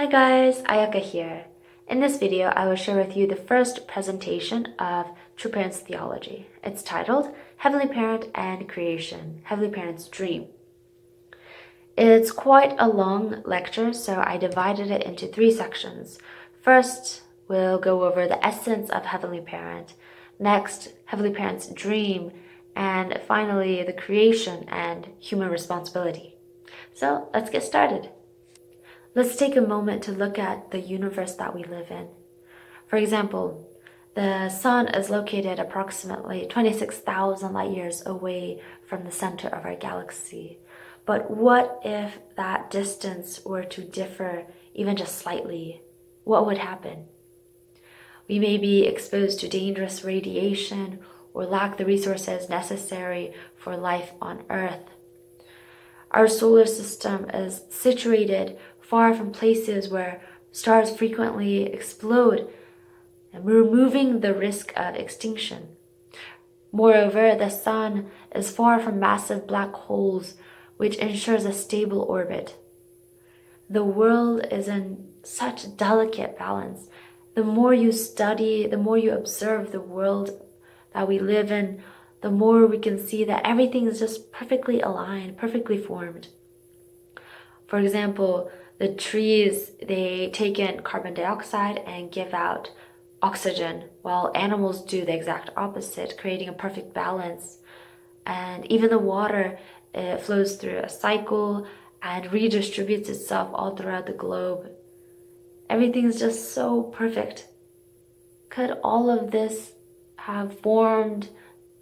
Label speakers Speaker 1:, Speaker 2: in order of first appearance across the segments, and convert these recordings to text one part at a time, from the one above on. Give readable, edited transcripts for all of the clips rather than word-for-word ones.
Speaker 1: Hi guys, Ayaka here. In this video, I will share with you the first presentation of True Parents Theology. It's titled Heavenly Parent and Creation, Heavenly Parent's Dream. It's quite a long lecture, so I divided it into 3 sections. First, we'll go over the essence of Heavenly Parent. Next, Heavenly Parent's dream. And finally, the creation and human responsibility. So let's get started. Let's take a moment to look at the universe that we live in. For example, the sun is located approximately 26,000 light years away from the center of our galaxy. But what if that distance were to differ even just slightly? What would happen? We may be exposed to dangerous radiation or lack the resources necessary for life on Earth. Our solar system is situated far from places where stars frequently explode, and removing the risk of extinction. Moreover, the sun is far from massive black holes, which ensures a stable orbit. The world is in such delicate balance. The more you study, the more you observe the world that we live in, the more we can see that everything is just perfectly aligned, perfectly formed. For example, the trees, they take in carbon dioxide and give out oxygen, while animals do the exact opposite, creating a perfect balance. And even the water, it flows through a cycle and redistributes itself all throughout the globe. Everything is just so perfect. Could all of this have formed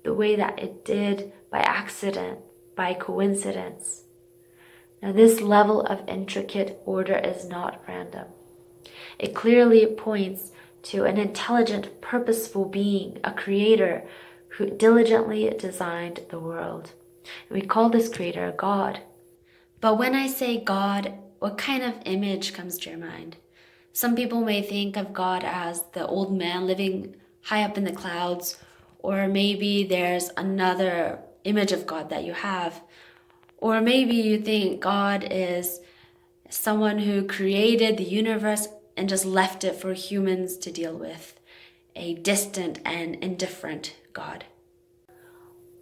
Speaker 1: the way that it did by accident, by coincidence? Now, this level of intricate order is not random. It clearly points to an intelligent, purposeful being, a creator who diligently designed the world. And we call this creator God. But when I say God, what kind of image comes to your mind? Some people may think of God as the old man living high up in the clouds, or maybe there's another image of God that you have. Or maybe you think God is someone who created the universe and just left it for humans to deal with, a distant and indifferent God.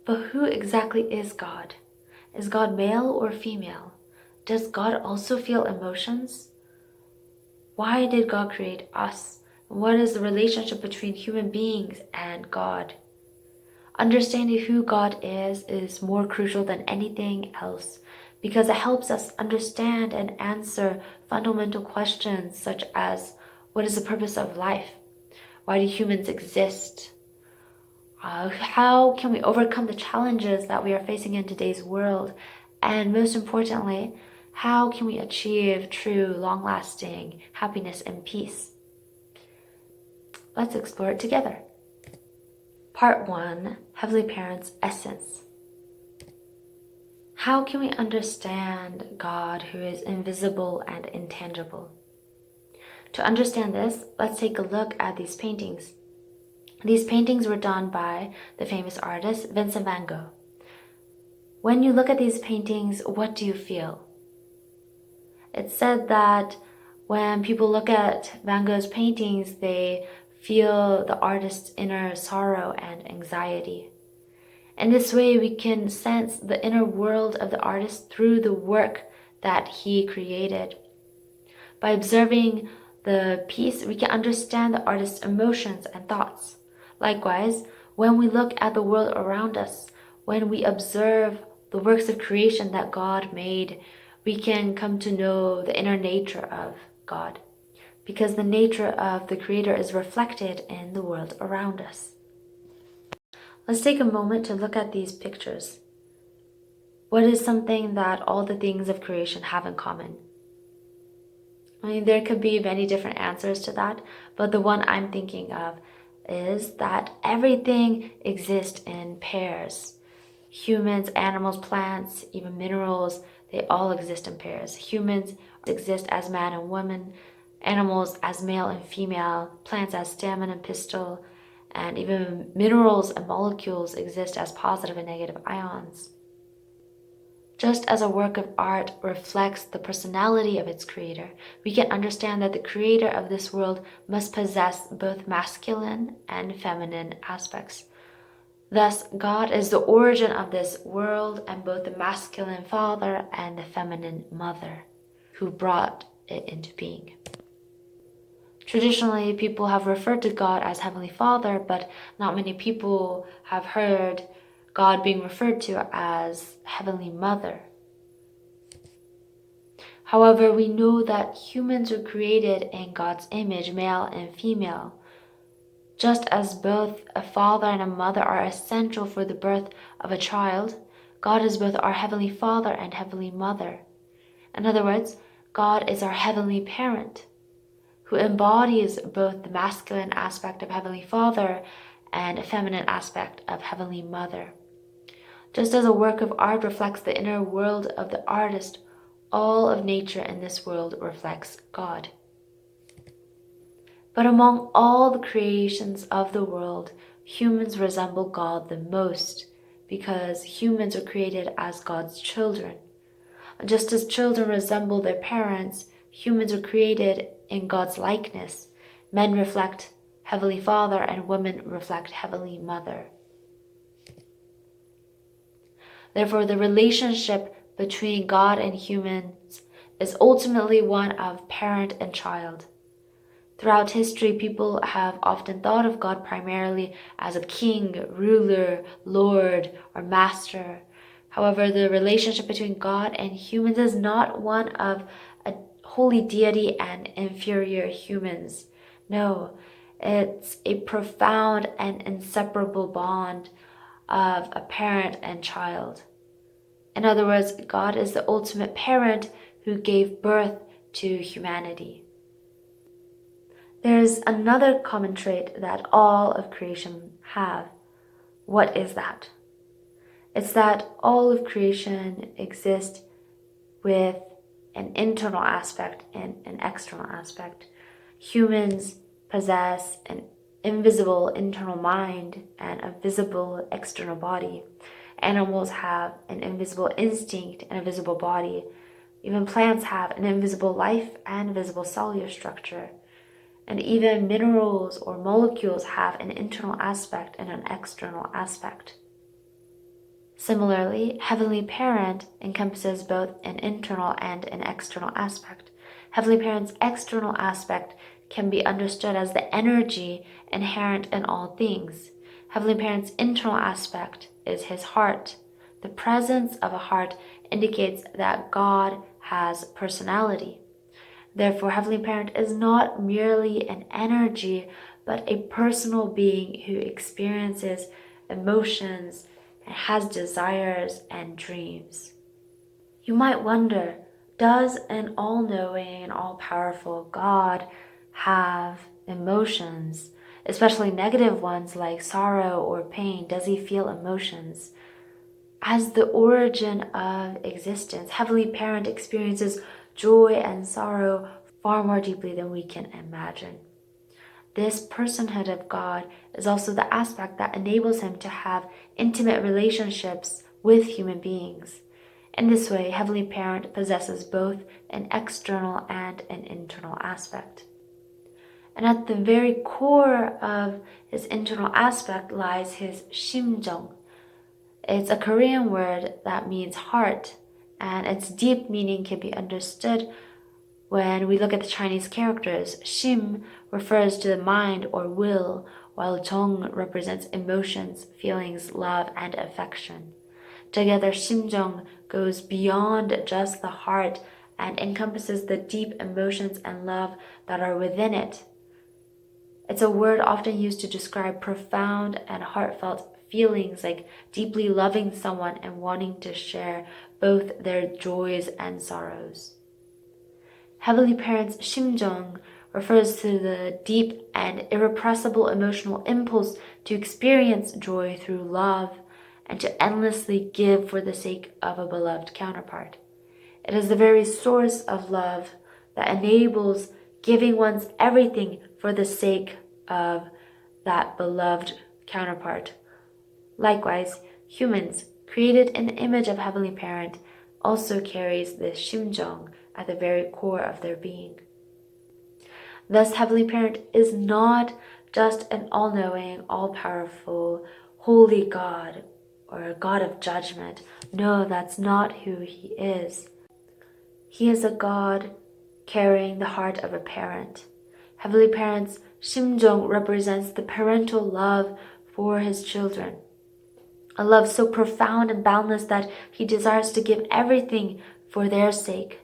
Speaker 1: But who exactly is God? Is God male or female? Does God also feel emotions? Why did God create us? What is the relationship between human beings and God? Understanding who God is more crucial than anything else, because it helps us understand and answer fundamental questions such as, what is the purpose of life? Why do humans exist? How can we overcome the challenges that we are facing in today's world? And most importantly, how can we achieve true, long-lasting happiness and peace? Let's explore it together. Part 1, Heavenly Parent's Essence. How can we understand God who is invisible and intangible? To understand this, let's take a look at these paintings. These paintings were done by the famous artist Vincent van Gogh. When you look at these paintings, what do you feel? It's said that when people look at Van Gogh's paintings, they feel the artist's inner sorrow and anxiety. In this way, we can sense the inner world of the artist through the work that he created. By observing the piece, we can understand the artist's emotions and thoughts. Likewise, when we look at the world around us, when we observe the works of creation that God made, we can come to know the inner nature of God, because the nature of the Creator is reflected in the world around us. Let's take a moment to look at these pictures. What is something that all the things of creation have in common? I mean, there could be many different answers to that, but the one I'm thinking of is that everything exists in pairs. Humans, animals, plants, even minerals, they all exist in pairs. Humans exist as man and woman, animals as male and female, plants as stamen and pistil, and even minerals and molecules exist as positive and negative ions. Just as a work of art reflects the personality of its creator, we can understand that the creator of this world must possess both masculine and feminine aspects. Thus, God is the origin of this world and both the masculine father and the feminine mother who brought it into being. Traditionally, people have referred to God as Heavenly Father, but not many people have heard God being referred to as Heavenly Mother. However, we know that humans were created in God's image, male and female. Just as both a father and a mother are essential for the birth of a child, God is both our Heavenly Father and Heavenly Mother. In other words, God is our Heavenly Parent, who embodies both the masculine aspect of Heavenly Father and a feminine aspect of Heavenly Mother. Just as a work of art reflects the inner world of the artist, all of nature in this world reflects God. But among all the creations of the world, humans resemble God the most because humans are created as God's children. Just as children resemble their parents, humans are created in God's likeness. Men reflect Heavenly Father and women reflect Heavenly Mother. Therefore, the relationship between God and humans is ultimately one of parent and child. Throughout history, people have often thought of God primarily as a king, ruler, lord, or master. However, the relationship between God and humans is not one of a holy deity and inferior humans. No, it's a profound and inseparable bond of a parent and child. In other words, God is the ultimate parent who gave birth to humanity. There is another common trait that all of creation have. What is that? It's that all of creation exists with an internal aspect and an external aspect. Humans possess an invisible internal mind and a visible external body. Animals have an invisible instinct and a visible body. Even plants have an invisible life and visible cellular structure. And even minerals or molecules have an internal aspect and an external aspect. Similarly, Heavenly Parent encompasses both an internal and an external aspect. Heavenly Parent's external aspect can be understood as the energy inherent in all things. Heavenly Parent's internal aspect is His heart. The presence of a heart indicates that God has personality. Therefore, Heavenly Parent is not merely an energy, but a personal being who experiences emotions and has desires and dreams. You might wonder, does an all-knowing and all-powerful God have emotions, especially negative ones like sorrow or pain? Does He feel emotions? As the origin of existence, Heavenly Parent experiences joy and sorrow far more deeply than we can imagine. This personhood of God is also the aspect that enables Him to have intimate relationships with human beings. In this way, Heavenly Parent possesses both an external and an internal aspect. And at the very core of His internal aspect lies His 심정. It's a Korean word that means heart, and its deep meaning can be understood when we look at the Chinese characters. Shim refers to the mind or will, while Jong represents emotions, feelings, love, and affection. Together, 심정 goes beyond just the heart and encompasses the deep emotions and love that are within it. It's a word often used to describe profound and heartfelt feelings like deeply loving someone and wanting to share both their joys and sorrows. Heavenly Parent's 심정 refers to the deep and irrepressible emotional impulse to experience joy through love and to endlessly give for the sake of a beloved counterpart. It is the very source of love that enables giving one's everything for the sake of that beloved counterpart. Likewise, humans, created in the image of Heavenly Parent, also carries this 심정 at the very core of their being. Thus, Heavenly Parent is not just an all-knowing, all-powerful, holy God or a God of judgment. No, that's not who He is. He is a God carrying the heart of a parent. Heavenly Parent's 심정 represents the parental love for His children. A love so profound and boundless that He desires to give everything for their sake.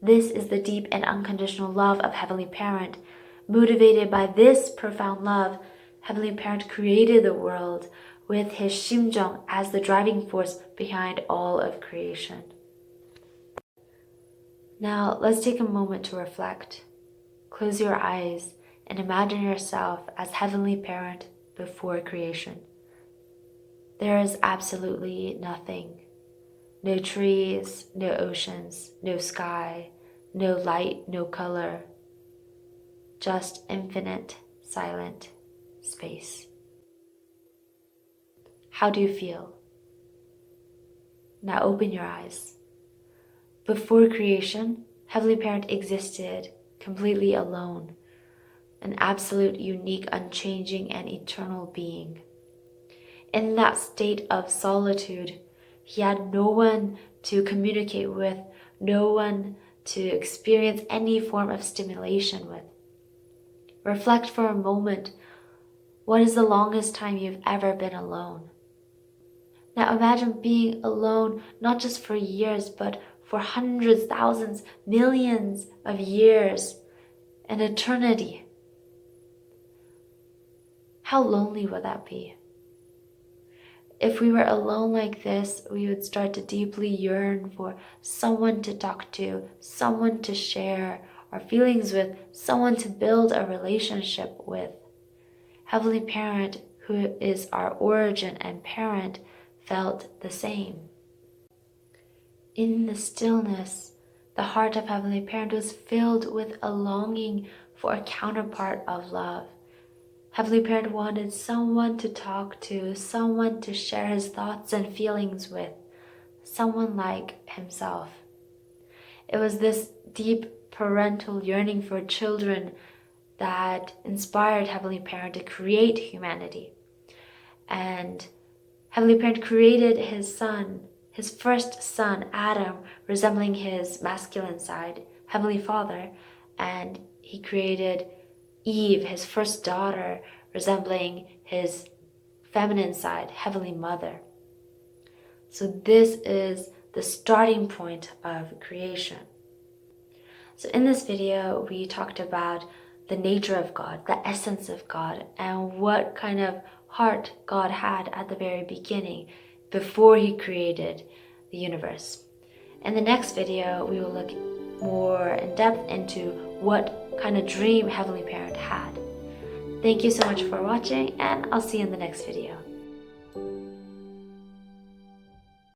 Speaker 1: This is the deep and unconditional love of Heavenly Parent. Motivated by this profound love, Heavenly Parent created the world with His 심정 as the driving force behind all of creation. Now, let's take a moment to reflect. Close your eyes and imagine yourself as Heavenly Parent before creation. There is absolutely nothing. No trees, no oceans, no sky, no light, no color. Just infinite, silent space. How do you feel? Now open your eyes. Before creation, Heavenly Parent existed completely alone, an absolute, unique, unchanging, and eternal being. In that state of solitude, He had no one to communicate with, no one to experience any form of stimulation with. Reflect for a moment. What is the longest time you've ever been alone? Now imagine being alone not just for years, but for hundreds, thousands, millions of years, an eternity. How lonely would that be? If we were alone like this, we would start to deeply yearn for someone to talk to, someone to share our feelings with, someone to build a relationship with. Heavenly Parent, who is our origin and parent, felt the same. In the stillness, the heart of Heavenly Parent was filled with a longing for a counterpart of love. Heavenly Parent wanted someone to talk to, someone to share his thoughts and feelings with, someone like himself. It was this deep parental yearning for children that inspired Heavenly Parent to create humanity. And Heavenly Parent created His Son, His first son, Adam, resembling His masculine side, Heavenly Father, and He created Eve, His first daughter, resembling His feminine side, Heavenly Mother. So this is the starting point of creation. So in this video, we talked about the nature of God, the essence of God, and what kind of heart God had at the very beginning, before He created the universe. In the next video, we will look more in depth into what kind of dream Heavenly Parent had. Thank you so much for watching, and I'll see you in the next video.